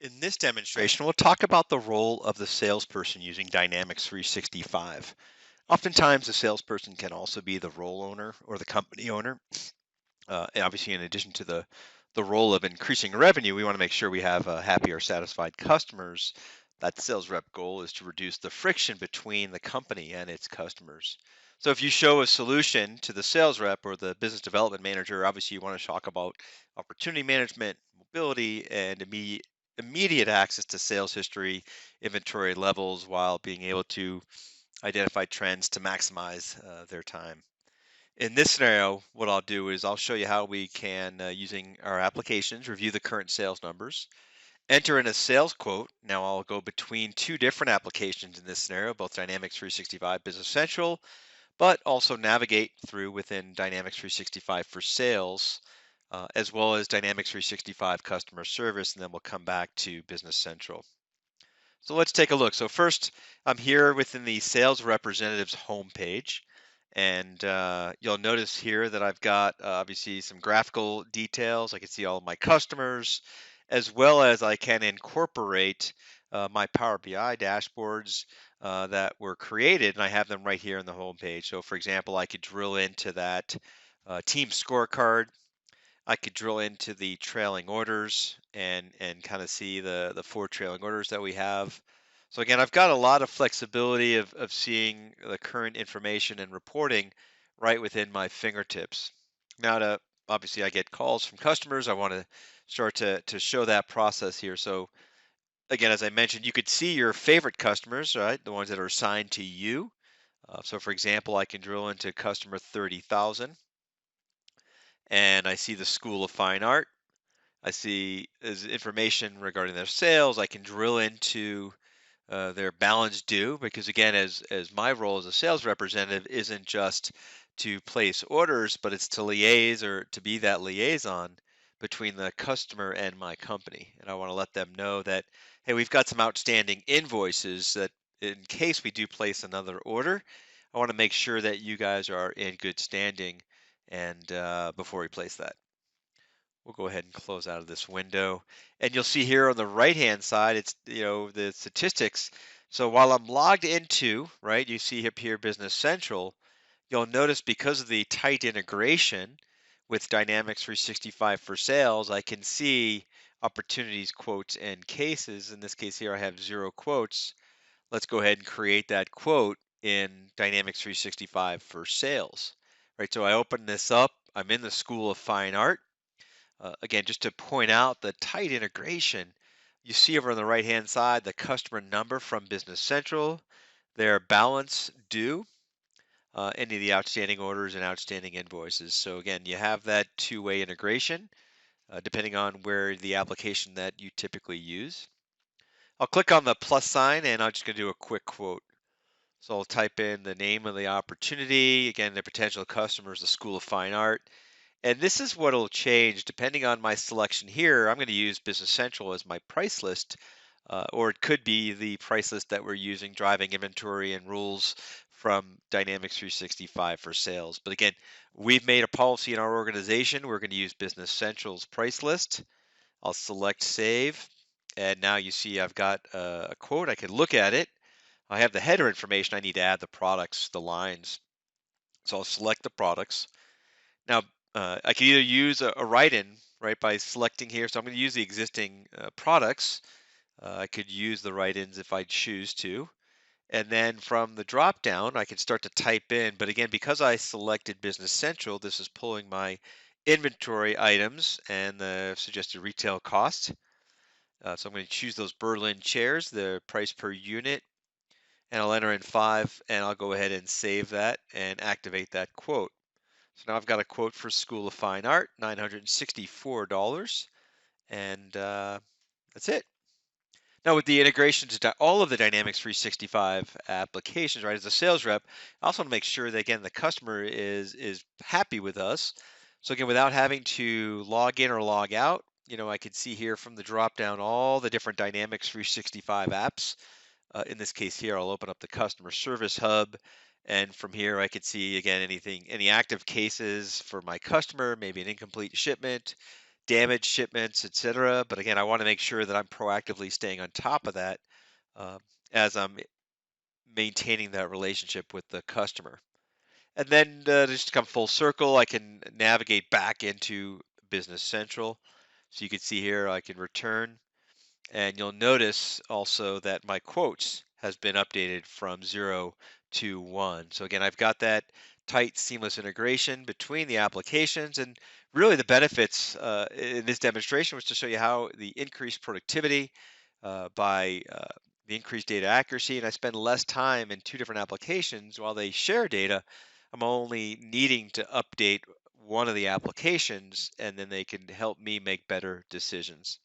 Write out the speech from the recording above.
In this demonstration, we'll talk about the role of the salesperson using Dynamics 365. Oftentimes, the salesperson can also be the role owner or the company owner. And obviously, in addition to the role of increasing revenue, we want to make sure we have happy or satisfied customers. That sales rep goal is to reduce the friction between the company and its customers. So, if you show a solution to the sales rep or the business development manager, obviously you want to talk about opportunity management, mobility, and immediate access to sales history, inventory levels, while being able to identify trends to maximize their time. In this scenario, what I'll do is I'll show you how we can, using our applications, review the current sales numbers, enter in a sales quote. Now I'll go between two different applications in this scenario, both Dynamics 365 Business Central, but also navigate through within Dynamics 365 for sales, as well as Dynamics 365 customer service, and then we'll come back to Business Central. So let's take a look. So first, I'm here within the sales representative's homepage. And you'll notice here that I've got obviously some graphical details. I can see all of my customers, as well as I can incorporate my Power BI dashboards that were created, and I have them right here on the homepage. So, for example, I could drill into that team scorecard. I could drill into the trailing orders and kind of see the four trailing orders that we have. So again, I've got a lot of flexibility of seeing the current information and reporting right within my fingertips. Now to obviously I get calls from customers. I want to start to show that process here. So again, as I mentioned, you could see your favorite customers, right? The ones that are assigned to you. So for example, I can drill into customer 30,000 and I see the School of Fine Art. I see as information regarding their sales. I can drill into their balance due because again, as my role as a sales representative isn't just to place orders, but it's to liaise or to be that liaison between the customer and my company. And I want to let them know that, hey, we've got some outstanding invoices that in case we do place another order, I want to make sure that you guys are in good standing and before we place that. We'll go ahead and close out of this window. And you'll see here on the right-hand side, it's, the statistics. So while I'm logged into, right, you see up here Business Central, you'll notice because of the tight integration with Dynamics 365 for sales, I can see opportunities, quotes, and cases. In this case here, I have 0 quotes. Let's go ahead and create that quote in Dynamics 365 for sales. Right, so I open this up. I'm in the School of Fine Art. Again, just to point out the tight integration, you see over on the right-hand side the customer number from Business Central, their balance due, any of the outstanding orders and outstanding invoices. So again, you have that two-way integration depending on where the application that you typically use. I'll click on the plus sign and I'm just going to do a quick quote. So I'll type in the name of the opportunity, again, the potential customers, the School of Fine Art. And this is what will change depending on my selection here. I'm going to use Business Central as my price list, or it could be the price list that we're using, driving inventory and rules from Dynamics 365 for sales. But again, we've made a policy in our organization. We're going to use Business Central's price list. I'll select Save. And now you see I've got a quote. I can look at it. I have the header information. I need to add the products, the lines. So I'll select the products. Now, I can either use a write-in, right, by selecting here. So I'm going to use the existing products. I could use the write-ins if I choose to. And then from the drop-down, I can start to type in. But again, because I selected Business Central, this is pulling my inventory items and the suggested retail cost. So I'm going to choose those Berlin chairs, the price per unit, and I'll enter in 5, and I'll go ahead and save that and activate that quote. So now I've got a quote for School of Fine Art, $964, and that's it. Now with the integrations to all of the Dynamics 365 applications, right, as a sales rep, I also want to make sure that again the customer is happy with us. So again, without having to log in or log out, I could see here from the drop down all the different Dynamics 365 apps. In this case here, I'll open up the customer service hub. And from here, I could see again any active cases for my customer, maybe an incomplete shipment, damaged shipments, etc. But again, I want to make sure that I'm proactively staying on top of that uh, as I'm maintaining that relationship with the customer. And then just to come full circle, I can navigate back into Business Central. So you can see here I can return, and you'll notice also that my quotes has been updated from 0 to 1. So again, I've got that tight seamless integration between the applications, and really the benefits in this demonstration was to show you how the increased productivity by the increased data accuracy, and I spend less time in two different applications while they share data. I'm only needing to update one of the applications, and then they can help me make better decisions.